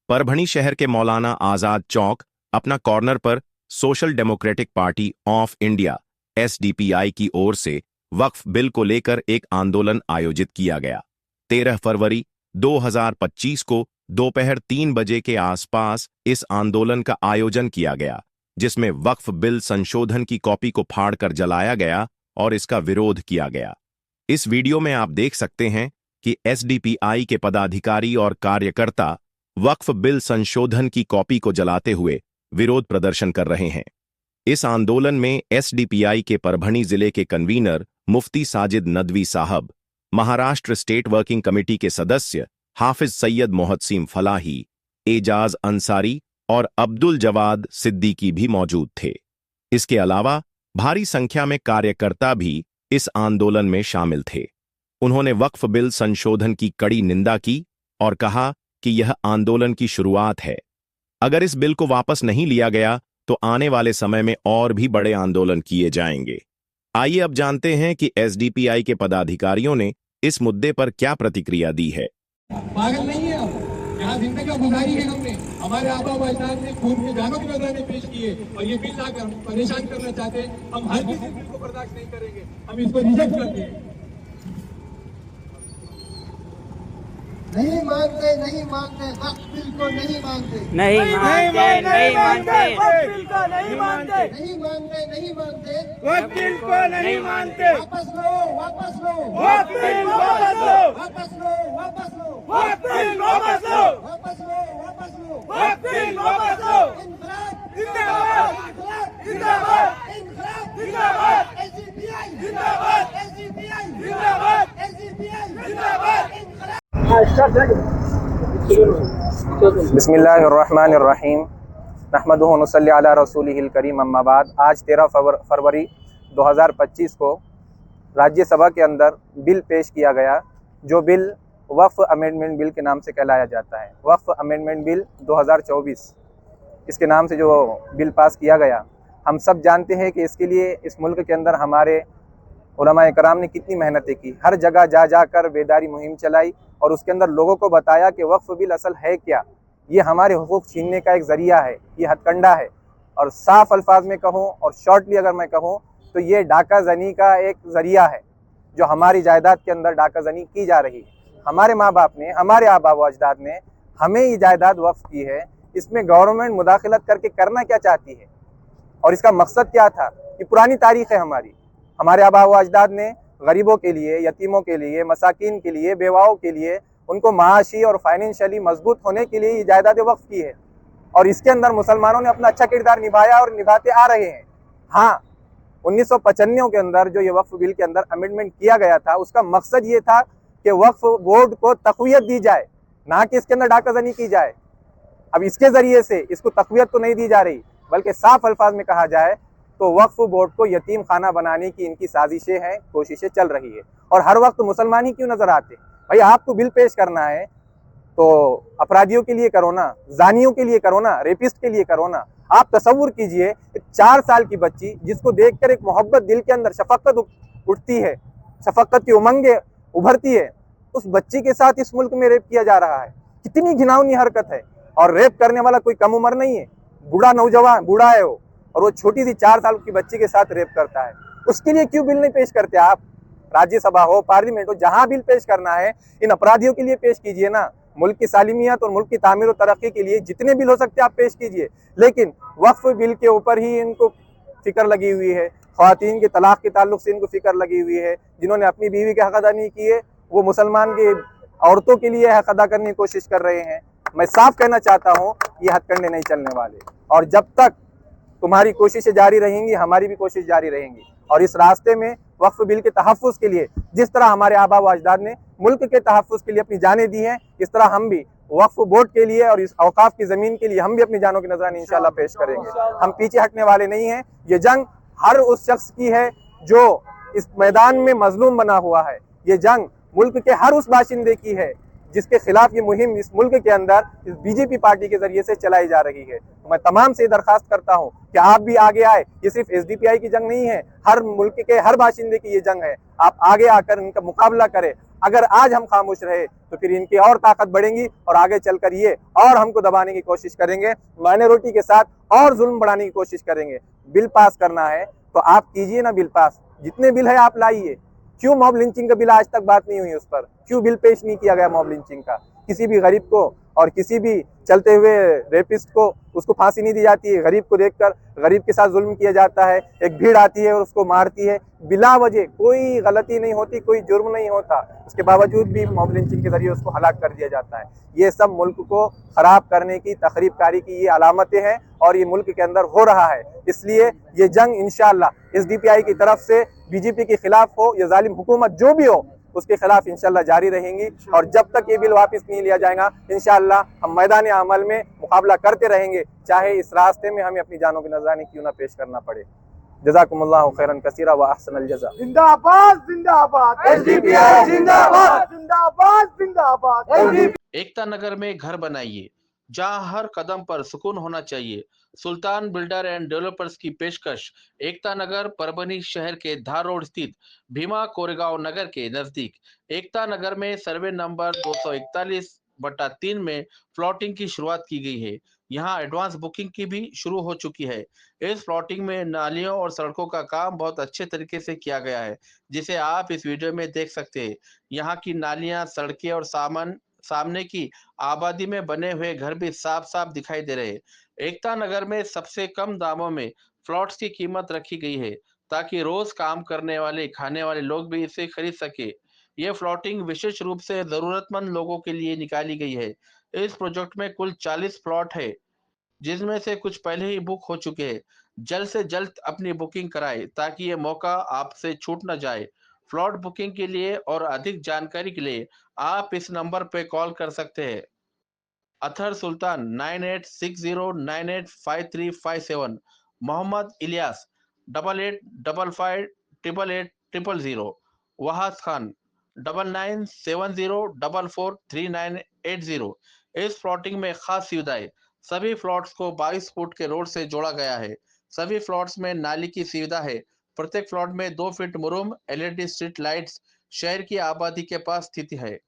परभणी शहर के मौलाना आजाद चौक अपना कॉर्नर पर social democratic party of India SDPI की ओर से वक्फ बिल को लेकर एक आंदोलन आयोजित किया गया। 13 फरवरी 2025 को दोपहर 3 बजे के आसपास इस आंदोलन का आयोजन किया गया, जिसमें वक्फ बिल संशोधन की कॉपी को फाड़कर जलाया गया और इसका विरोध किया गया। इस वीडियो में आप देख सकते हैं कि एसडीपीआई के पदाधिकारी और कार्यकर्ता वक्फ बिल संशोधन की कॉपी को जलाते हुए विरोध प्रदर्शन कर रहे हैं। इस आंदोलन में एसडीपीआई के परभणी जिले के कन्वीनर मुफ्ती साजिद नदवी साहब, महाराष्ट्र स्टेट वर्किंग कमेटी के सदस्य हाफिज सैयद मोहसिन फलाही, एजाज अंसारी और अब्दुल जवाद सिद्दीकी भी मौजूद थे। इसके अलावा भारी संख्या में कार्यकर्ता भी इस आंदोलन में शामिल थे। उन्होंने वक्फ बिल संशोधन की कड़ी निंदा की और कहा कि यह आंदोलन की शुरुआत है। अगर इस बिल को वापस नहीं लिया गया तो आने वाले समय में और भी बड़े आंदोलन किए जाएंगे। आइए अब जानते हैं कि एसडीपीआई के पदाधिकारियों ने इस मुद्दे पर क्या प्रतिक्रिया दी है। पागल नहीं है हम, यहाँ जिंदगी गुजारी है हमने, हमारे आबा व अजदाद ने खून के जानों की नजराने पेश किए और ये बिल लाकर हम परेशान करना चाहते हैं। हम हर किसी बिल को बर्दाश्त नहीं करेंगे, हम इसको रिजेक्ट करते हैं। नहीं मानते वक्त बिल को नहीं मानते, नहीं मानते वक्त बिल को नहीं मानते, वक्त बिल को नहीं मानते। वापस लो वक्त बिल वापस लो, वापस लो वक्त बिल वापस लो, वक्त बिल वापस लो। जिंदाबाद जिंदाबाद जिंदाबाद जिंदाबाद जिंदाबाद। बिस्मिल्लाहिर्रहमानिर्रहीम नहमदुहु व नसल्ली अला रसूलिहिल करीम अम्मा बाद। आज 13 फरवरी 2025 को राज्यसभा के अंदर बिल पेश किया गया, जो बिल वक्फ अमेंडमेंट बिल के नाम से कहलाया जाता है। वक्फ अमेंडमेंट बिल 2024 इसके नाम से जो बिल पास किया गया, हम सब जानते हैं कि इसके लिए इस मुल्क के अंदर हमारे उलमा कराम ने कितनी मेहनतें की। हर जगह जा कर बेदारी मुहिम चलाई और उसके अंदर लोगों को बताया कि वक्फ बिल असल है क्या। ये हमारे हुकूक छीनने का एक ज़रिया है, ये हथकंडा है। और साफ अल्फाज में कहूँ और शॉर्टली अगर मैं कहूँ तो ये डाका जनी का एक ज़रिया है, जो हमारी जायदाद के अंदर डाका जनी की जा रही है। हमारे माँ बाप ने, हमारे आबा व अजदाद ने हमें ये जायदाद वक्फ की है। इसमें गवर्नमेंट मुदाखलत करके करना क्या चाहती है और इसका मकसद क्या था? ये पुरानी तारीख़ है हमारी। हमारे आबा व अजदाद ने गरीबों के लिए, यतीमों के लिए, मसाकिन के लिए, बेवाओं के लिए, उनको माशी और फाइनेंशियली मजबूत होने के लिए ये जायदाद वक्फ की है। और इसके अंदर मुसलमानों ने अपना अच्छा किरदार निभाया और निभाते आ रहे हैं। हाँ, 1995 के अंदर जो ये वक्फ बिल के अंदर अमेंडमेंट किया गया था, उसका मकसद ये था कि वक्फ बोर्ड को तक़वियत दी जाए, ना कि इसके अंदर डाकाज़नी की जाए। अब इसके ज़रिए से इसको तक़वियत तो नहीं दी जा रही, बल्कि साफ अल्फाज में कहा जाए तो वक्फ बोर्ड को यतीम खाना बनाने की इनकी साजिशें हैं, कोशिशें चल रही है। और हर वक्त मुसलमान ही क्यों नज़र आते? भाई, आपको बिल पेश करना है तो अपराधियों के लिए करो ना, जानियों के लिए करो ना, रेपिस्ट के लिए करो ना। आप तसव्वुर कीजिए, 4 साल की बच्ची जिसको देखकर एक मोहब्बत दिल के अंदर शफकत उठती है, शफकत की उमंगें उभरती है, उस बच्ची के साथ इस मुल्क में रेप किया जा रहा है। कितनी घिनौनी हरकत है। और रेप करने वाला कोई कम उम्र नहीं है, बूढ़ा नौजवान, बूढ़ा है वो, और वो छोटी सी 4 साल की बच्ची के साथ रेप करता है। उसके लिए क्यों बिल नहीं पेश करते आप? राज्यसभा हो, पार्लियामेंट हो, जहां बिल पेश करना है इन अपराधियों के लिए पेश कीजिए ना। मुल्क की सालिमियत और मुल्क की तामीर और तरक्की के लिए जितने बिल हो सकते हैं आप पेश कीजिए, लेकिन वक्फ बिल के ऊपर ही इनको फिक्र लगी हुई है। ख्वातीन के तलाक के ताल्लुक से इनको फिक्र लगी हुई है। जिन्होंने अपनी बीवी के हक अदा नहीं किए, वो मुसलमान की औरतों के लिए हक अदा करने की कोशिश कर रहे हैं। मैं साफ कहना चाहता हूँ, ये हथकंडे नहीं चलने वाले। और जब तक तुम्हारी कोशिशें जारी रहेंगी, हमारी भी कोशिश जारी रहेंगी। और इस रास्ते में वक्फ बिल के तहफ़्फ़ुज़ के लिए जिस तरह हमारे आबा व अजदाद ने मुल्क के तहफ़्फ़ुज़ के लिए अपनी जानें दी हैं, इस तरह हम भी वक्फ बोर्ड के लिए और इस औकाफ की ज़मीन के लिए हम भी अपनी जानों की नजरानी इंशाअल्लाह पेश करेंगे। हम पीछे हटने वाले नहीं हैं। ये जंग हर उस शख्स की है जो इस मैदान में मजलूम बना हुआ है। ये जंग मुल्क के हर उस बाशिंदे की है जिसके खिलाफ ये मुहिम इस मुल्क के अंदर इस बीजेपी पार्टी के जरिए से चलाई जा रही है। तो मैं तमाम से दरखास्त करता हूँ कि आप भी आगे आए। ये सिर्फ एसडीपीआई की जंग नहीं है, हर मुल्क के हर बाशिंदे की ये जंग है। आप आगे आकर इनका मुकाबला करें अगर आज हम खामोश रहे तो फिर इनकी और ताकत बढ़ेंगी और आगे चलकर ये और हमको दबाने की कोशिश करेंगे, माइनॉरिटी के साथ और जुल्म बढ़ाने की कोशिश करेंगे। बिल पास करना है तो आप कीजिए ना बिल पास, जितने बिल है आप लाइए। क्यों मॉब लिंचिंग का बिल आज तक बात नहीं हुई उस पर? क्यों बिल पेश नहीं किया गया मॉब लिंचिंग का? किसी भी गरीब को और किसी भी चलते हुए रेपिस्ट को उसको फांसी नहीं दी जाती है। गरीब को देखकर गरीब के साथ जुल्म किया जाता है, एक भीड़ आती है और उसको मारती है बिला वजह, कोई गलती नहीं होती, कोई जुर्म नहीं होता, उसके बावजूद भी मॉब लिंचिंग के जरिए उसको हलाक कर दिया जाता है। ये सब मुल्क को खराब करने की, तखरीबकारी की ये अलामतें हैं और ये मुल्क के अंदर हो रहा है। इसलिए ये जंग इंशाअल्लाह एसडीपीआई की तरफ से बीजेपी के खिलाफ हो या जालिम हुकूमत जो भी हो उसके खिलाफ इंशाअल्लाह जारी रहेंगी। और जब तक ये बिल वापस नहीं लिया जाएगा इंशाअल्लाह हम मैदान अमल में मुकाबला करते रहेंगे, चाहे इस रास्ते में हमें अपनी जानों की नज़रानी क्यों ना पेश करना पड़े। जज़ाकुमुल्लाहु खैरन कसीरा व अहसनल जज़ा। जिंदाबाद जिंदाबाद एसडीपीआई जिंदाबाद जिंदाबाद जिंदाबाद। एकता नगर में घर बनाइए जहां हर कदम पर सुकून होना चाहिए। सुल्तान बिल्डर एंड डेवलपर्स की पेशकश। एकता नगर परभनी शहर के धार रोड स्थित भीमा कोरेगांव नगर के नजदीक। एकता नगर में सर्वे नंबर 241/3 में प्लॉटिंग की शुरुआत की गई है। यहां एडवांस बुकिंग की भी शुरू हो चुकी है। इस प्लॉटिंग में नालियों और सड़कों का काम बहुत अच्छे तरीके से किया गया है, जिसे आप इस वीडियो में देख सकते हैं। यहाँ की नालियां, सड़कें और सामने की आबादी में बने हुए घर भी साफ साफ दिखाई दे रहे हैं। एकता नगर में सबसे कम दामों में प्लॉट्स की कीमत रखी गई है ताकि रोज काम करने वाले, खाने वाले लोग भी इसे खरीद सके। ये प्लॉटिंग विशेष रूप से जरूरतमंद लोगों के लिए निकाली गई है। इस प्रोजेक्ट में कुल 40 प्लॉट है, जिसमें से कुछ पहले ही बुक हो चुके हैं। जल्द से जल्द अपनी बुकिंग कराएं ताकि ये मौका आपसे छूट न जाए। प्लॉट बुकिंग के लिए और अधिक जानकारी के लिए आप इस नंबर पे कॉल कर सकते हैं। अथर सुल्तान 9860985357, मोहम्मद इलियास 8855888800, वहाद खान 9970443980। इस प्लॉटिंग में खास सुविधाएं। सभी प्लॉट्स को 22 फुट के रोड से जोड़ा गया है। सभी प्लॉट्स में नाली की सुविधा है। प्रत्येक प्लॉट में 2 फीट मुरुम एलईडी स्ट्रीट लाइट्स शहर की आबादी के पास स्थित है।